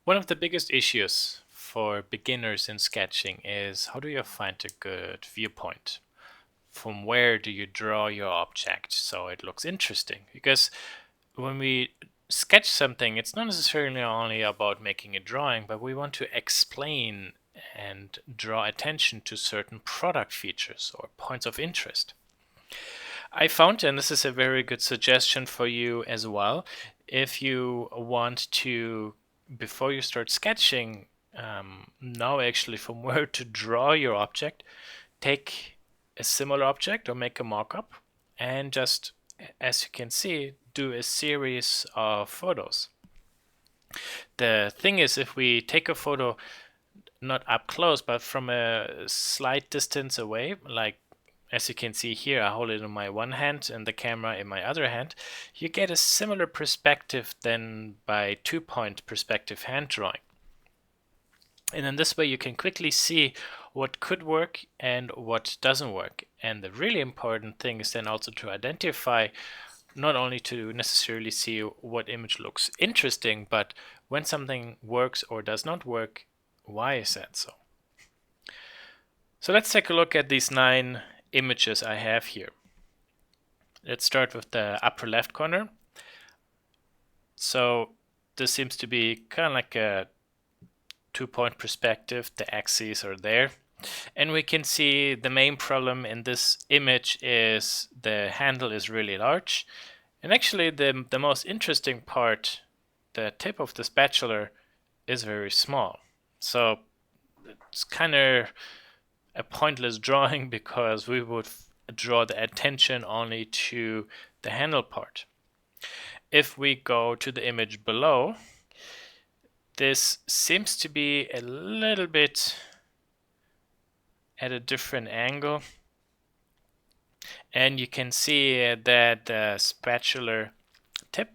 One of the biggest issues for beginners in sketching is how do you find a good viewpoint? From where do you draw your object so it looks interesting? Because when we sketch something, it's not necessarily only about making a drawing, but we want to explain and draw attention to certain product features or points of interest. I found, and this is a very good suggestion for you as well, if you want to, before you start sketching, know actually from where to draw your object, take a similar object or make a mock-up and just, as you can see, do a series of photos. The thing is, if we take a photo not up close, but from a slight distance away, like as you can see here, I hold it in my one hand and the camera in my other hand, you get a similar perspective than by two-point perspective hand drawing. And in this way you can quickly see what could work and what doesn't work. And the really important thing is then also to identify, not only to necessarily see what image looks interesting, but when something works or does not work, why is that so? So let's take a look at these 9 images I have here. Let's start with the upper left corner. So this seems to be kind of like a two-point perspective. The axes are there. And we can see the main problem in this image is the handle is really large. And actually the most interesting part, the tip of the spatula, is very small. So it's kind of a pointless drawing because we would draw the attention only to the handle part. If we go to the image below, this seems to be a little bit at a different angle, and you can see that the spatula tip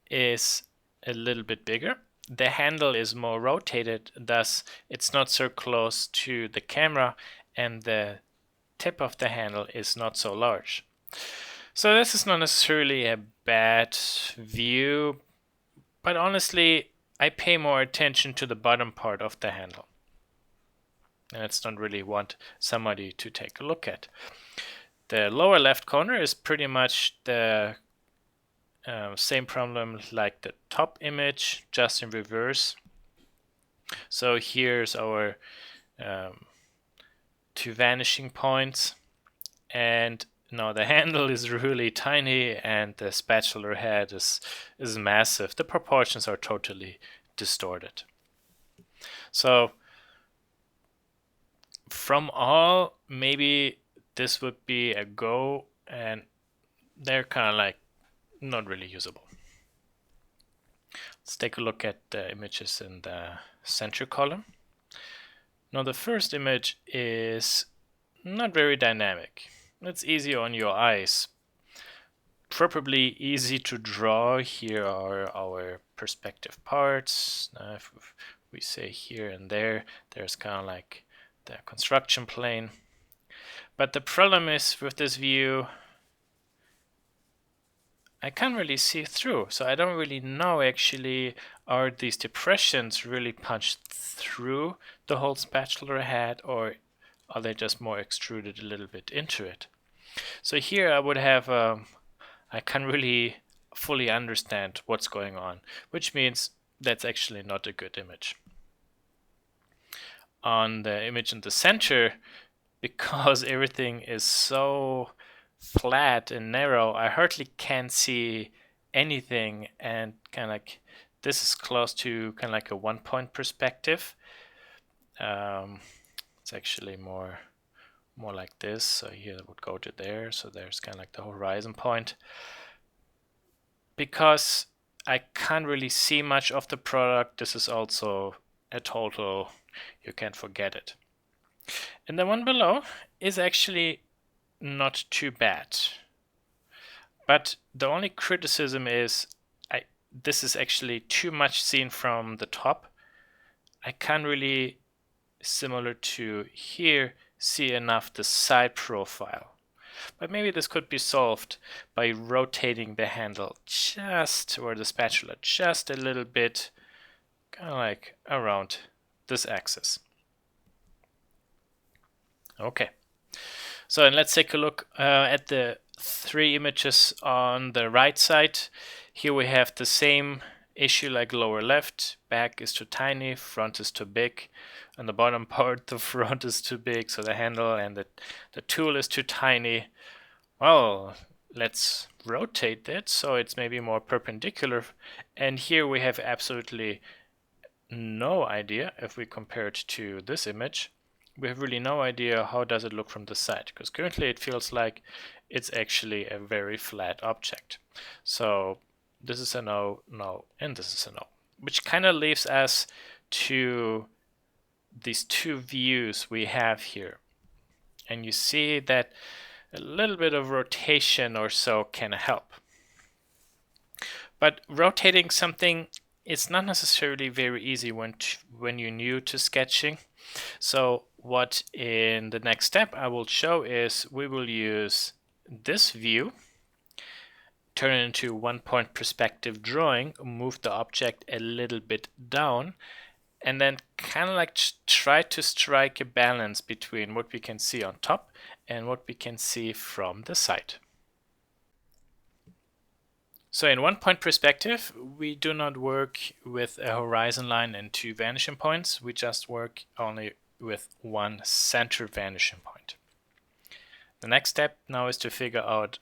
is a little bit bigger. The handle is more rotated, thus it's not so close to the camera, and the tip of the handle is not so large. So this is not necessarily a bad view, but honestly I pay more attention to the bottom part of the handle. And it's not really what somebody to take a look at. The lower left corner is pretty much the same problem like the top image, just in reverse. So here's our 2 vanishing points, and now the handle is really tiny and the spatula head is massive. The proportions are totally distorted. So from all, maybe this would be a go, and they're kind of like not really usable. Let's take a look at the images in the center column. Now the first image is not very dynamic. It's easy on your eyes. Probably easy to draw. Here are our perspective parts. Now if we say here and there, there's kind of like the construction plane. But the problem is with this view, I can't really see through, so I don't really know actually, are these depressions really punched through the whole spatula head, or are they just more extruded a little bit into it? So here I would have, I can't really fully understand what's going on, which means that's actually not a good image. On the image in the center, because everything is so flat and narrow, I hardly can see anything, and kind of like this is close to kind of like a one-point perspective. It's actually more like this. So here it would go to there. So there's kind of like the horizon point. Because I can't really see much of the product, this is also a total, you can forget it. And the one below is actually not too bad. But the only criticism is this is actually too much seen from the top. I can't really, similar to here, see enough the side profile. But maybe this could be solved by rotating the handle just, or the spatula, just a little bit kind of like around this axis. Okay, so and let's take a look at the three images on the right side. Here we have the same issue like lower left. Back is too tiny, front is too big. On the bottom part, the front is too big, so the handle and the tool is too tiny. Well, let's rotate it so it's maybe more perpendicular. And here we have absolutely no idea if we compare it to this image. We have really no idea how does it look from the side, because currently it feels like it's actually a very flat object. So this is a no, no, and this is a no, which kind of leaves us to these two views we have here. And you see that a little bit of rotation or so can help. But rotating something is not necessarily very easy when you're new to sketching. So what in the next step I will show is we will use this view, turn it into 1-point perspective drawing, move the object a little bit down, and then kind of like try to strike a balance between what we can see on top and what we can see from the side. So in 1-point perspective, we do not work with a horizon line and two vanishing points. We just work only with one center vanishing point. The next step now is to figure out,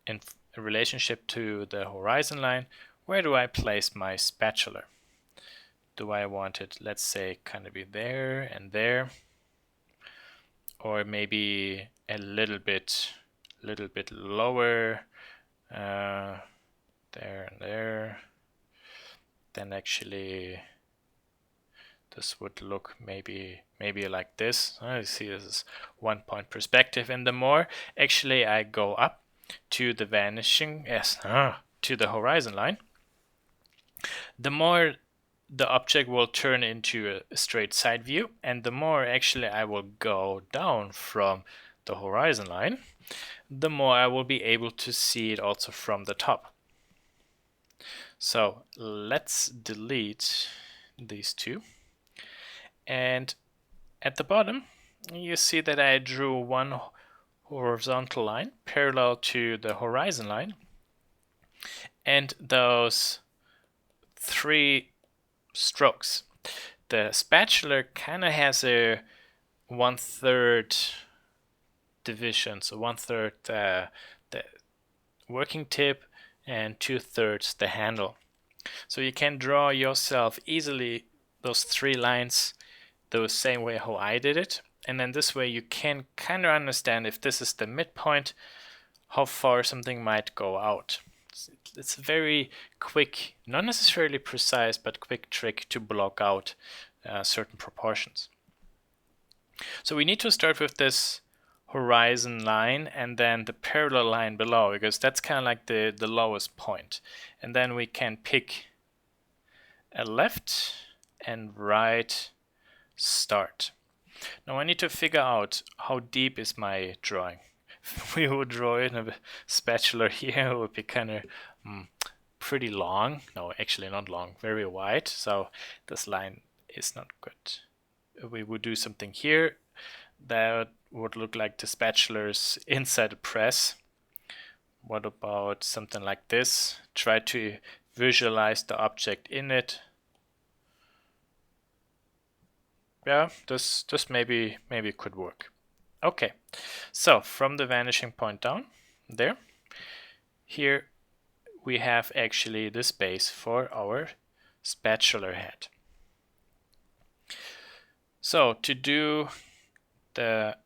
in relationship to the horizon line, where do I place my spatula? Do I want it, let's say, kind of be there and there, or maybe a little bit lower, there and there? Then actually this would look maybe like this. I see this is 1-point perspective, and the more actually I go up to the vanishing, to the horizon line, the more the object will turn into a straight side view, and the more actually I will go down from the horizon line, the more I will be able to see it also from the top. So let's delete these two. And at the bottom, you see that I drew one horizontal line parallel to the horizon line. And those three strokes. The spatula kind of has a 1/3 division, so 1/3 the working tip and 2/3 the handle. So you can draw yourself easily those three lines the same way how I did it, and then this way you can kind of understand if this is the midpoint, how far something might go out. It's a very quick, not necessarily precise, but quick trick to block out certain proportions. So we need to start with this horizon line and then the parallel line below, because that's kind of like the lowest point. And then we can pick a left and right start. Now I need to figure out how deep is my drawing. If we would draw in a spatula here, it would be kind of pretty long. No, actually not long, very wide. So this line is not good. We would do something here that would look like the spatulas inside a press. What about something like this? Try to visualize the object in it. Yeah, this maybe could work. Okay, so from the vanishing point down there, here we have actually the space for our spatula head. So to do the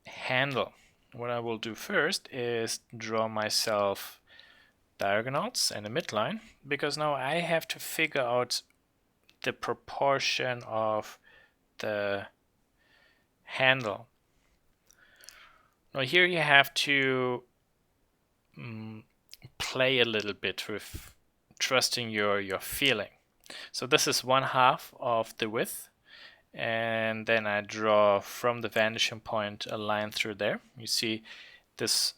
handle, what I will do first is draw myself diagonals and a midline, because now I have to figure out the proportion of the handle. Now here you have to play a little bit with trusting your feeling. So this is 1/2 of the width, and then I draw from the vanishing point a line through there. You see this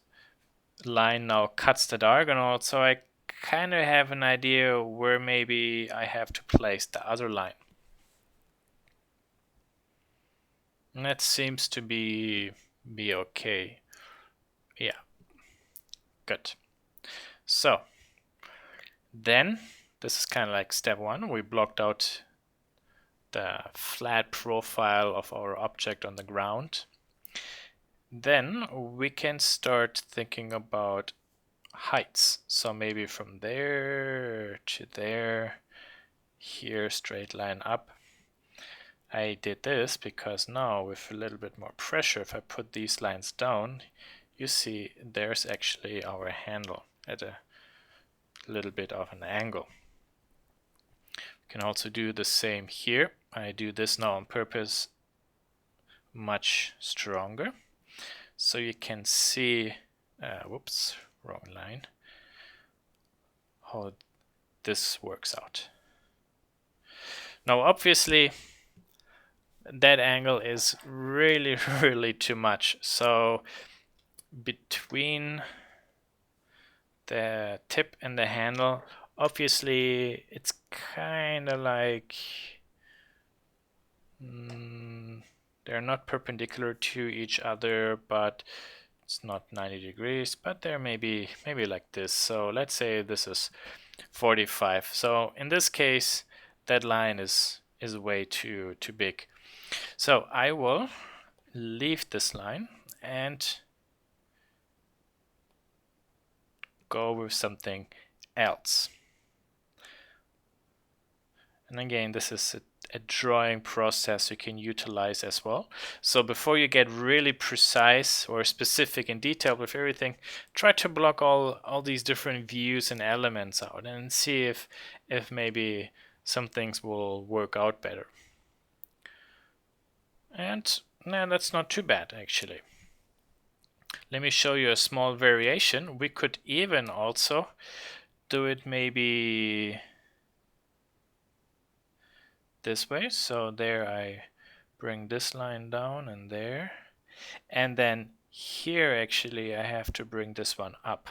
line now cuts the diagonal, so I kind of have an idea where maybe I have to place the other line. And that seems to be okay. Yeah, good. So then this is kind of like step one. We blocked out the flat profile of our object on the ground. Then we can start thinking about heights. So maybe from there to there, here, straight line up. I did this because now with a little bit more pressure, if I put these lines down, you see there's actually our handle at a little bit of an angle. We can also do the same here. I do this now on purpose much stronger. So you can see, whoops, wrong line, how this works out. Now obviously that angle is really, really too much. So between the tip and the handle, obviously it's kind of like they're not perpendicular to each other, but it's not 90 degrees, but they're maybe like this. So let's say this is 45. So in this case, that line is way too big. So I will leave this line and go with something else. And again, this is a drawing process you can utilize as well. So before you get really precise or specific in detail with everything, try to block all these different views and elements out and see if maybe some things will work out better. And that's not too bad actually. Let me show you a small variation. We could even also do it maybe this way. So there I bring this line down and there. And then here actually I have to bring this one up.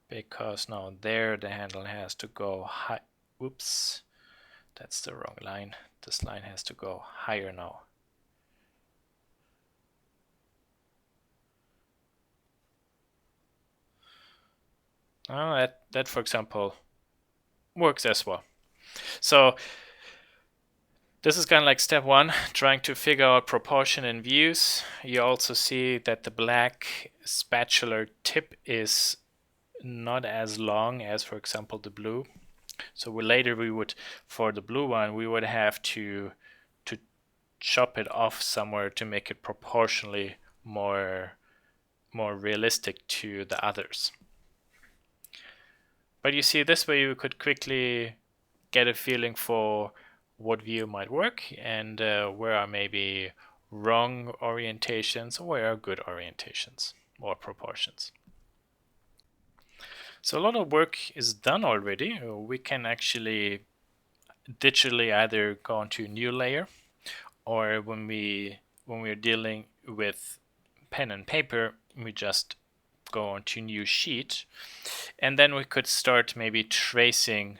Because now there the handle has to go high. Oops, that's the wrong line. This line has to go higher now. That for example works as well. So this is kind of like step one, trying to figure out proportion in views. You also see that the black spatula tip is not as long as, for example, the blue. So later we would, for the blue one, we would have to chop it off somewhere to make it proportionally more realistic to the others. But you see, this way you could quickly get a feeling for what view might work and where are maybe wrong orientations or where are good orientations or proportions. So a lot of work is done already. We can actually digitally either go onto a new layer, or when we're dealing with pen and paper, we just go onto new sheet, and then we could start maybe tracing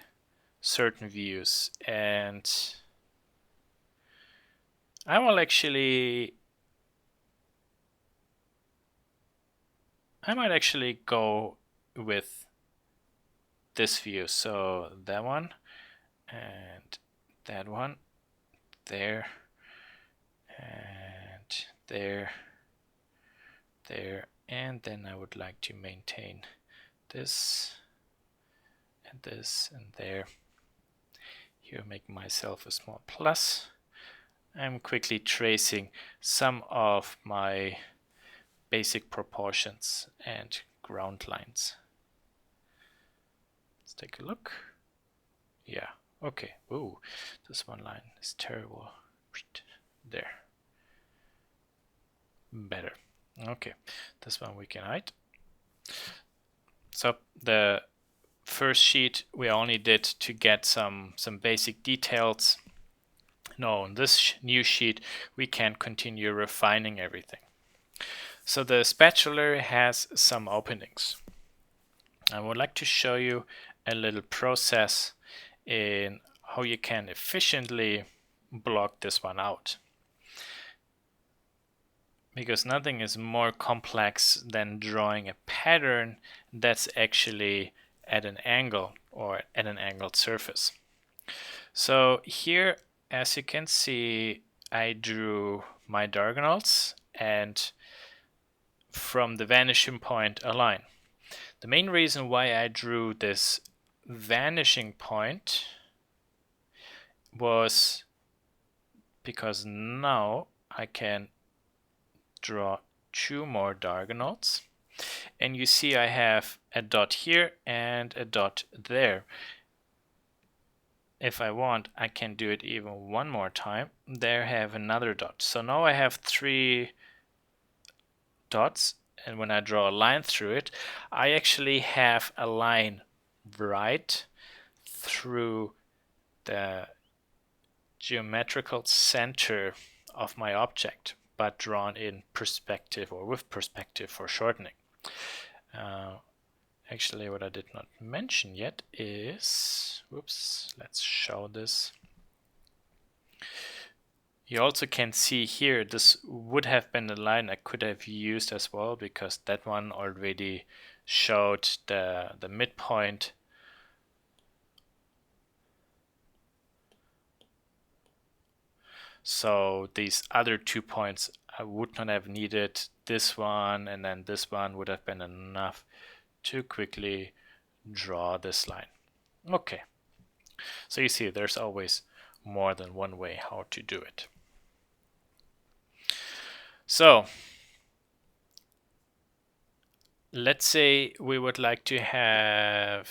certain views. And I might actually go with this view. So that one and that one, there and there, and then I would like to maintain this and this and there. Here make myself a small plus. I'm quickly tracing some of my basic proportions and ground lines. Let's take a look. Yeah, okay. Ooh, this one line is terrible. There. Better. Okay, this one we can hide. So the first sheet we only did to get some basic details. Now on this new sheet we can continue refining everything. So the spatula has some openings. I would like to show you a little process in how you can efficiently block this one out. Because nothing is more complex than drawing a pattern that's actually at an angle or at an angled surface. So here, as you can see, I drew my diagonals and from the vanishing point a line. The main reason why I drew this vanishing point was because now I can draw two more diagonals, and you see I have a dot here and a dot there. If I want, I can do it even one more time. There I have another dot. So now I have three dots, and when I draw a line through it, I actually have a line right through the geometrical center of my object, but drawn in perspective or with perspective for shortening. Actually, what I did not mention yet is, whoops, let's show this. You also can see here, this would have been a line I could have used as well, because that one already showed the midpoint. So these other 2 points I would not have needed. This one and then this one would have been enough to quickly draw this line. Okay, so you see there's always more than one way how to do it. So let's say we would like to have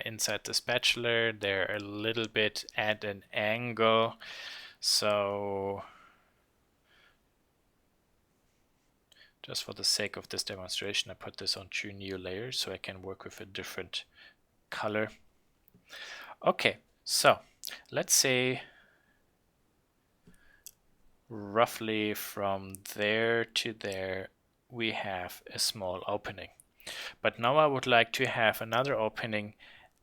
inside the spatula they're a little bit at an angle. So just for the sake of this demonstration, I put this on 2 new layers so I can work with a different color. Okay, so let's say roughly from there to there we have a small opening. But now I would like to have another opening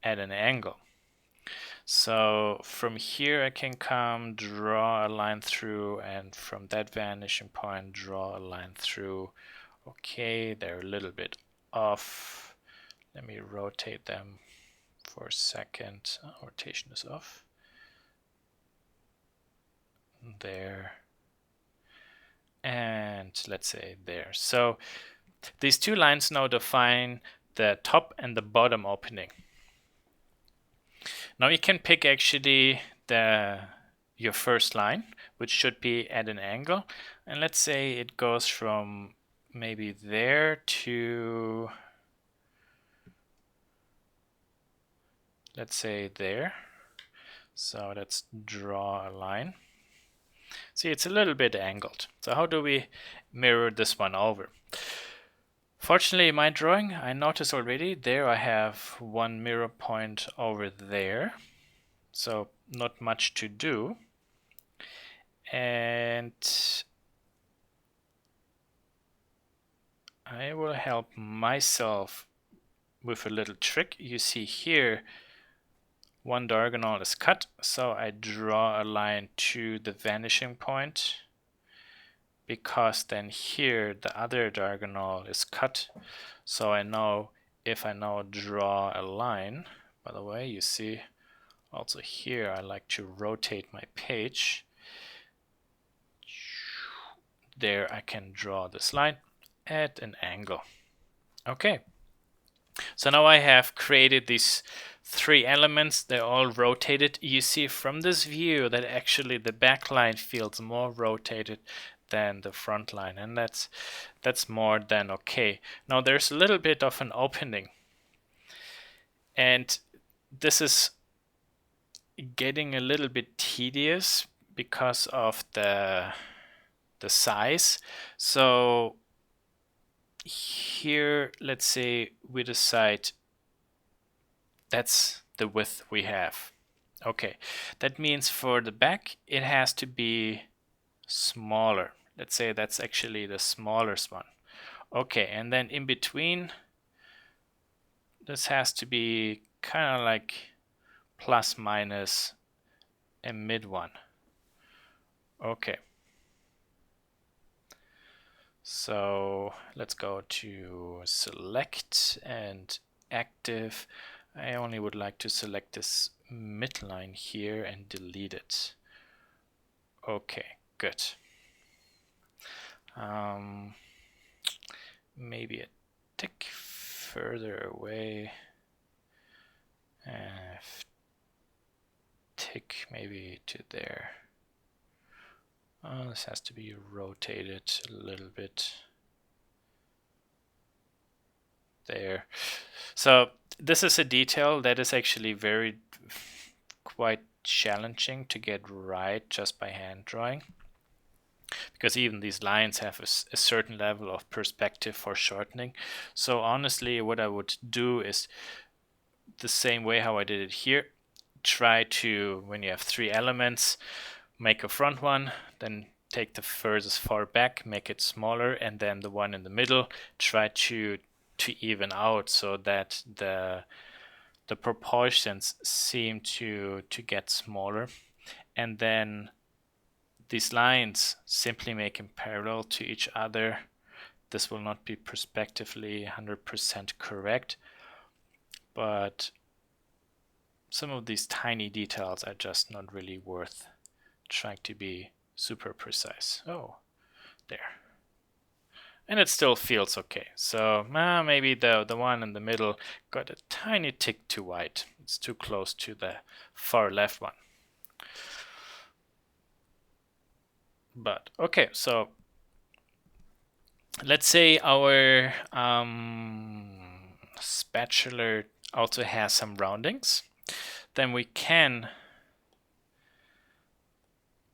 at an angle. So from here I can come, draw a line through, and from that vanishing point draw a line through. Okay, they're a little bit off. Let me rotate them for a second. Rotation is off. There. And let's say there. So these two lines now define the top and the bottom opening. Now you can pick actually your first line, which should be at an angle, and let's say it goes from maybe there to, let's say there. So let's draw a line. See, it's a little bit angled. So how do we mirror this one over? Fortunately, in my drawing, I noticed already there I have one mirror point over there. So not much to do. And I will help myself with a little trick. You see here, one diagonal is cut, so I draw a line to the vanishing point, because then here the other diagonal is cut. So I know if I now draw a line, by the way, you see also here I like to rotate my page. There I can draw this line at an angle. Okay, so now I have created these 3 elements. They're all rotated. You see from this view that actually the back line feels more rotated than the front line, and that's more than okay. Now there's a little bit of an opening, and this is getting a little bit tedious because of the size. So here, let's say we decide that's the width we have. Okay, that means for the back it has to be smaller. Let's say that's actually the smallest one. Okay, and then in between this has to be kind of like plus minus a mid one. Okay. So let's go to select and active. I only would like to select this midline here and delete it. Okay, good. Maybe a tick further away. Tick maybe to there. This has to be rotated a little bit. There. So this is a detail that is actually quite challenging to get right just by hand drawing, because even these lines have a certain level of perspective for shortening. So honestly, what I would do is the same way how I did it here. Try to, when you have three elements, make a front one, then take the furthest far back, make it smaller, and then the one in the middle, try to even out so that the proportions seem to get smaller. And then these lines simply make them parallel to each other. This will not be perspectively 100% correct, but some of these tiny details are just not really worth trying to be super precise. Oh, there. And it still feels okay. So maybe the one in the middle got a tiny tick too wide. It's too close to the far left one. But okay, so let's say our spatula also has some roundings. Then we can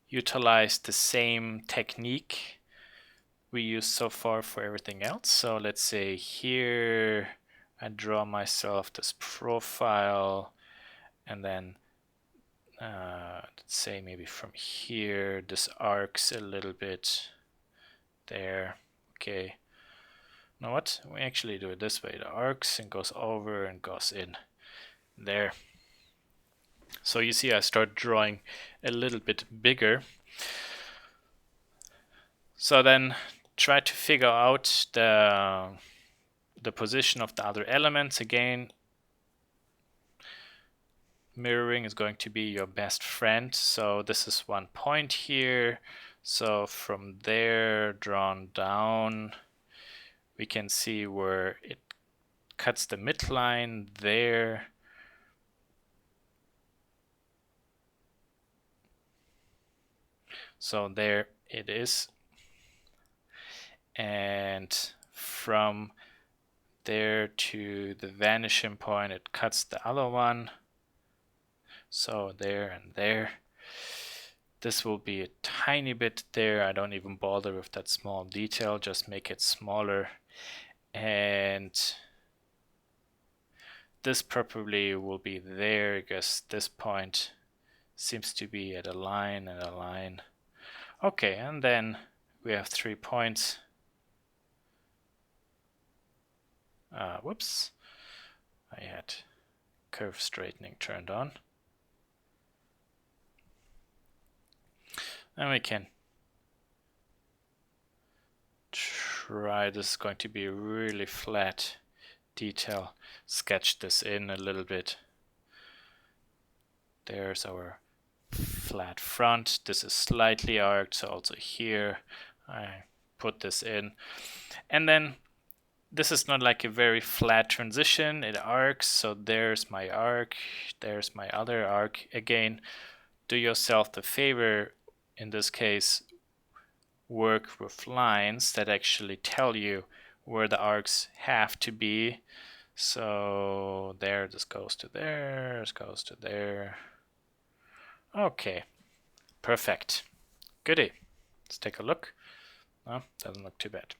utilize the same technique we used so far for everything else. So let's say here I draw myself this profile, and then let's say maybe from here this arcs a little bit there. Okay, you know what, we actually do it this way. The arcs and goes over and goes in there. So you see I start drawing a little bit bigger. So then try to figure out the position of the other elements. Again, mirroring is going to be your best friend. So this is one point here. So from there drawn down, we can see where it cuts the midline there. So there it is. And from there to the vanishing point, it cuts the other one. So there and there. This will be a tiny bit there. I don't even bother with that small detail, just make it smaller. And this probably will be there because this point seems to be at a line and a line. Okay, and then we have 3 points. Whoops, I had curve straightening turned on. And we can try, this is going to be a really flat detail, sketch this in a little bit. There's our flat front. This is slightly arced, so also here I put this in. And then this is not like a very flat transition, it arcs, so there's my arc, there's my other arc. Again, do yourself the favor, in this case, work with lines that actually tell you where the arcs have to be. So there, this goes to there, this goes to there. Okay, perfect. Goody. Let's take a look. No, doesn't look too bad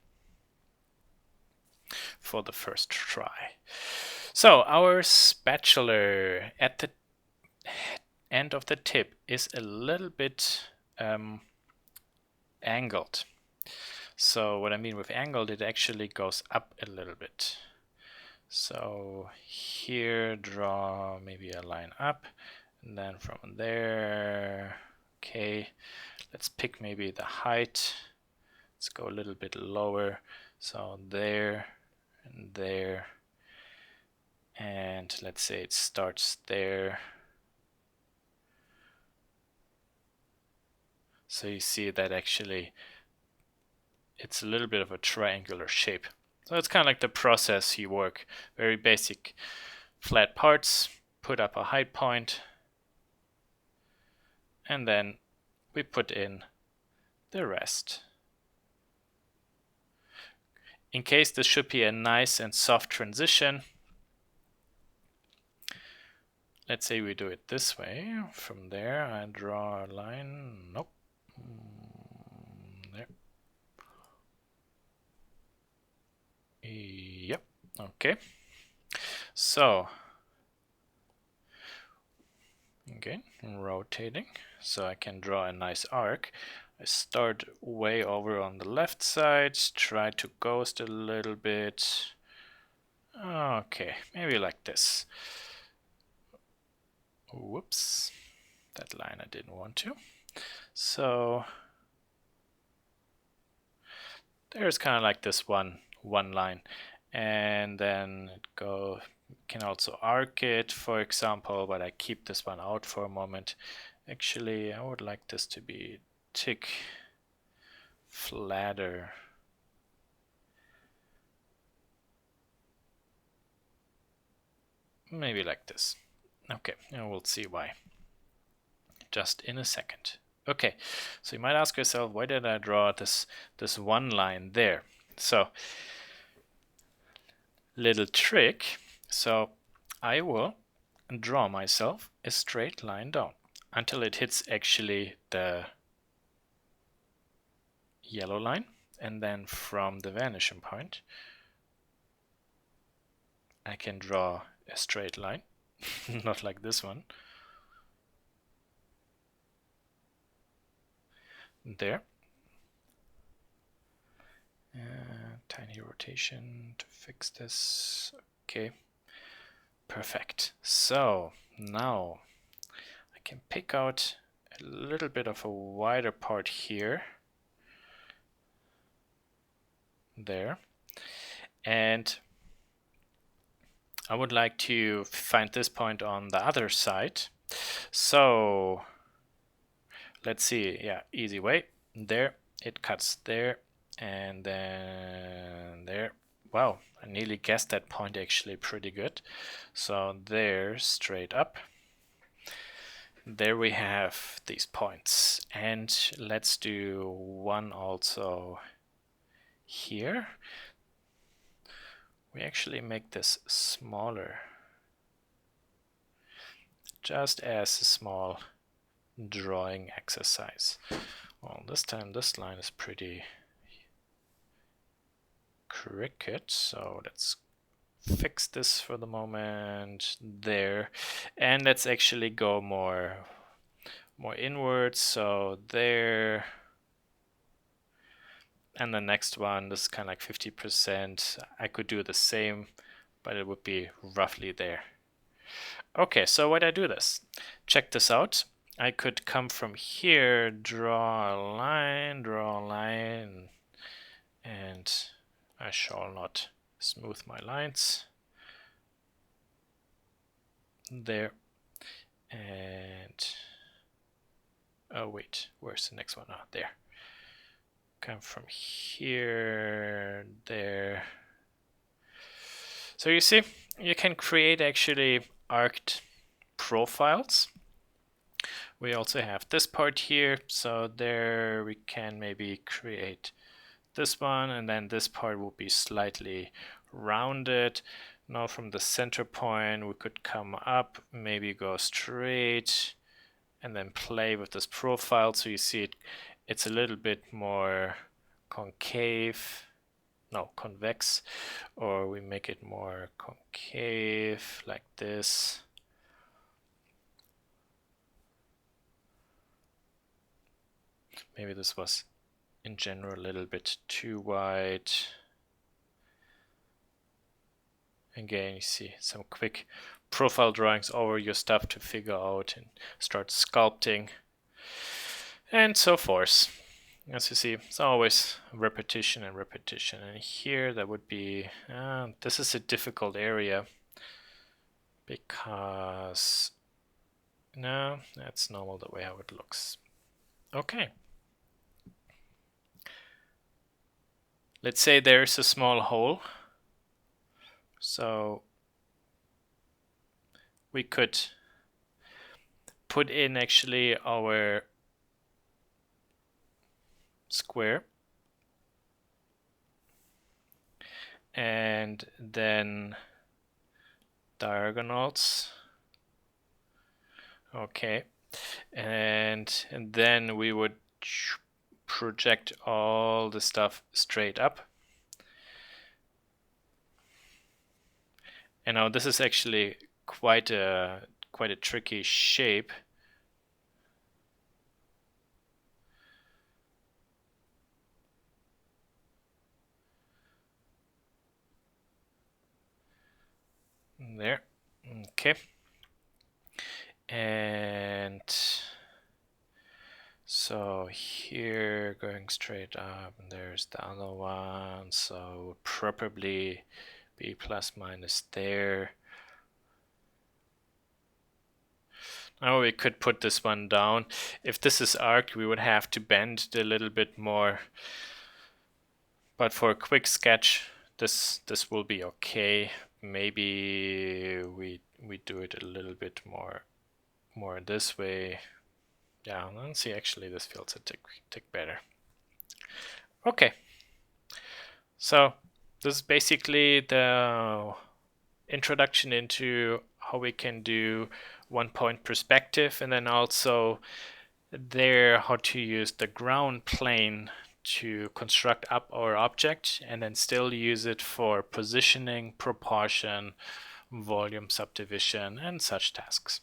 for the first try. So our spatula at the end of the tip is a little bit angled. So what I mean with angled, it actually goes up a little bit. So here draw maybe a line up, and then from there, okay, let's pick maybe the height. Let's go a little bit lower. So there and there, and let's say it starts there. So you see that actually it's a little bit of a triangular shape. So it's kind of like the process you work. Very basic flat parts, put up a height point, and then we put in the rest. In case this should be a nice and soft transition, let's say we do it this way. From there I draw a line. Nope. There. Yep. Okay. So again, rotating, so I can draw a nice arc. I start way over on the left side, try to ghost a little bit. Okay, maybe like this. Whoops, that line I didn't want to. So there's kind of like this one line, and then can also arc it, for example, but I keep this one out for a moment. Actually, I would like this to be tick flatter. Maybe like this. Okay, and we'll see why just in a second. Okay, so you might ask yourself, why did I draw this one line there? So little trick. So I will draw myself a straight line down until it hits actually the yellow line, and then from the vanishing point I can draw a straight line. Not like this one. There. Tiny rotation to fix this. Okay. Perfect. So now I can pick out a little bit of a wider part here. There. And I would like to find this point on the other side. So let's see. Yeah, easy way. There. It cuts there. And then there. Wow, I nearly guessed that point actually pretty good. So there, straight up. There we have these points. And let's do one also here. We actually make this smaller. Just as a small drawing exercise. Well, this time this line is pretty crooked, so let's fix this for the moment. There. And let's actually go more inwards, so there. And the next one, this is kind of like 50%. I could do the same, but it would be roughly there. Okay, so why did I do this? Check this out. I could come from here, draw a line, and I shall not smooth my lines. There. And oh wait, where's the next one? Oh, there. Come from here, there. So you see, you can create actually arced profiles. We also have this part here, so there we can maybe create this one, and then this part will be slightly rounded. Now from the center point we could come up, maybe go straight, and then play with this profile. So you see it's a little bit more concave, no, convex, or we make it more concave like this. Maybe this was in general a little bit too wide. Again, you see some quick profile drawings over your stuff to figure out and start sculpting and so forth. As you see, it's always repetition and repetition. And here that would be, this is a difficult area because, no, that's normal the way how it looks. Okay. Let's say there's a small hole. So we could put in actually our square and then diagonals. Okay, and then we would project all the stuff straight up. And now this is actually quite a tricky shape. There, okay. And so here going straight up, and there's the other one, so probably be plus minus there. Now we could put this one down. If this is arc, we would have to bend it a little bit more. But for a quick sketch, this will be okay. Maybe we do it a little bit more this way. Yeah, let's see, actually this feels a tick better. Okay. So this is basically the introduction into how we can do one-point perspective, and then also there how to use the ground plane to construct up our object and then still use it for positioning, proportion, volume subdivision, and such tasks.